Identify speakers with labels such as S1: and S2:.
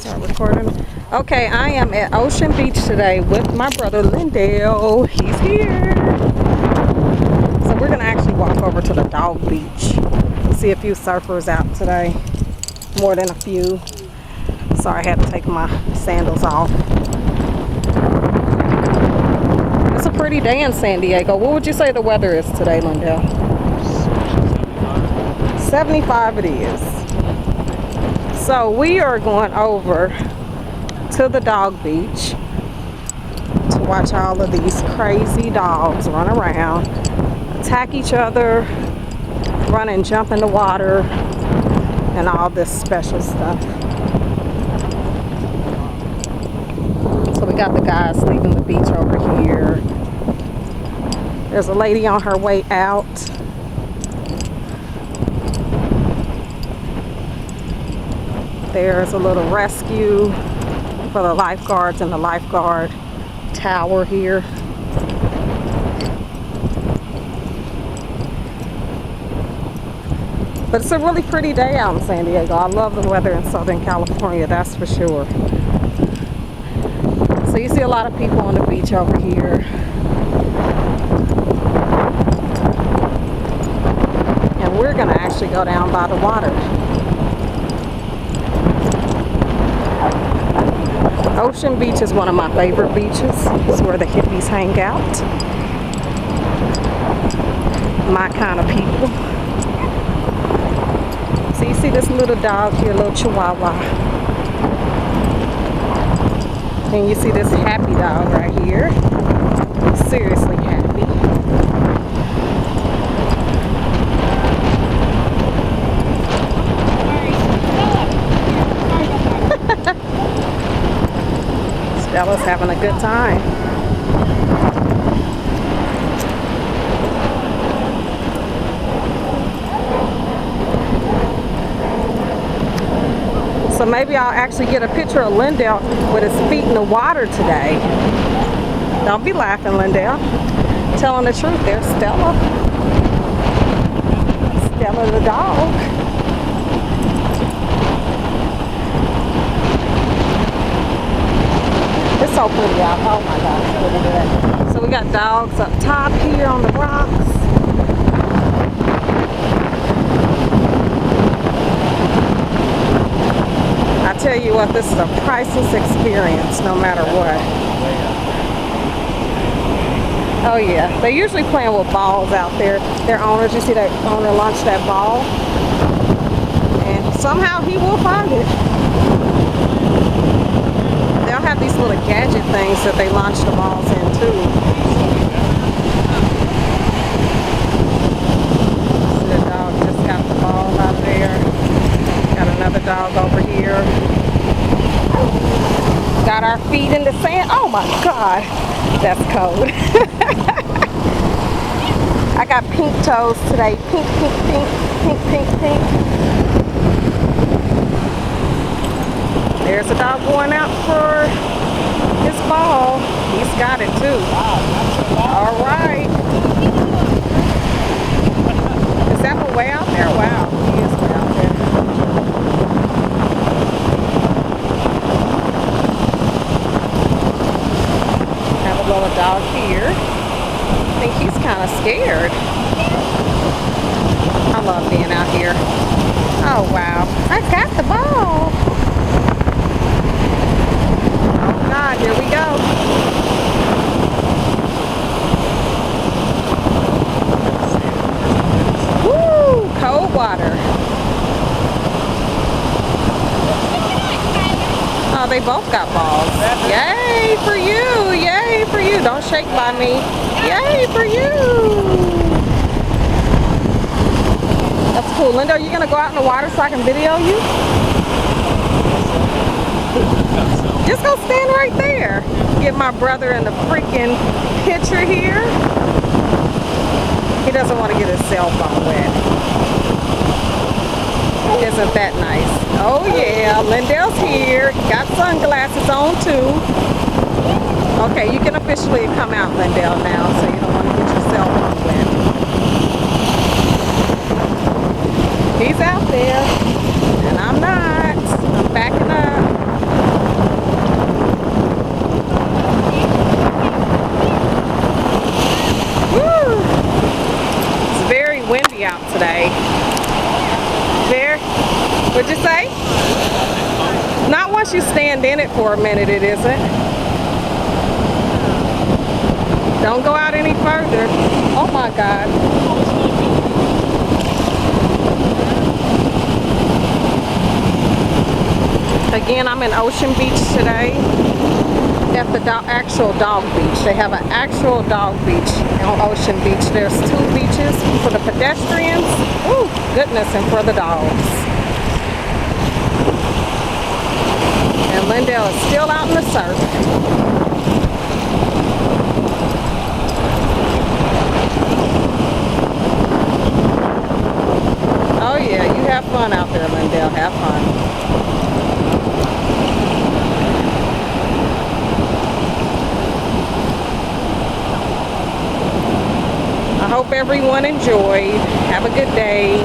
S1: Start recording. Okay, I am at Ocean Beach today with my brother Lendell. He's here. So we're gonna actually walk over to the dog beach. See a few surfers out today. More than a few. Sorry, I had to take my sandals off. It's a pretty day in San Diego. What would you say the weather is today, Lendell? 75 it is. So we are going over to the dog beach to watch all of these crazy dogs run around, attack each other, run and jump in the water, and all this special stuff. So we got the guys leaving the beach over here. There's a lady on her way out. There's a little rescue for the lifeguards in the lifeguard tower here. But it's a really pretty day out in San Diego. I love the weather in Southern California, that's for sure. So you see a lot of people on the beach over here. And we're gonna actually go down by the water. Ocean Beach is one of my favorite beaches. It's where the hippies hang out. My kind of people. So you see this little dog here, little Chihuahua. And you see this happy dog right here. Seriously happy. Stella's having a good time. So maybe I'll actually get a picture of Lendell with his feet in the water today. Don't be laughing, Lendell. Telling the truth, there's Stella. Stella the dog. It's so pretty out. Oh my gosh, look at that. So we got dogs up top here on the rocks. I tell you what, this is a priceless experience no matter what. Oh yeah, they're usually playing with balls out there. Their owners, you see that owner launch that ball? And somehow he will find it. They'll have these little gadget things that they launch the balls in too. The dog just got the ball out of there. Got another dog over here. Got our feet in the sand. Oh my God, that's cold. I got pink toes today. Pink, pink, pink, pink, pink, pink. There's a dog going out for his ball. He's got it too. All right. Is that one way out there? Wow, he is way out there. Have a little dog here. I think he's kind of scared. I love being out here. Oh wow, I got the ball. God, here we go. Woo! Cold water. Oh, they both got balls. Yay for you! Yay for you! Don't shake by me. Yay for you! That's cool. Linda, are you gonna go out in the water so I can video you? Just go stand right there. Get my brother in the freaking picture here. He doesn't want to get his cell phone wet. Isn't that nice? Oh yeah, Lendell's here. Got sunglasses on too. Okay, you can officially come out, Lendell, now, so you don't want to get your cell phone wet. He's out there, and I'm not. I'm backing up. Unless you stand in it for a minute, it isn't. Don't go out any further. Oh my God. Again, I'm in Ocean Beach today at the actual dog beach. They have an actual dog beach on Ocean Beach. There's 2 beaches for the pedestrians, ooh, goodness, and for the dogs. And Lendell is still out in the surf. Oh yeah, you have fun out there, Lendell. Have fun. I hope everyone enjoyed. Have a good day.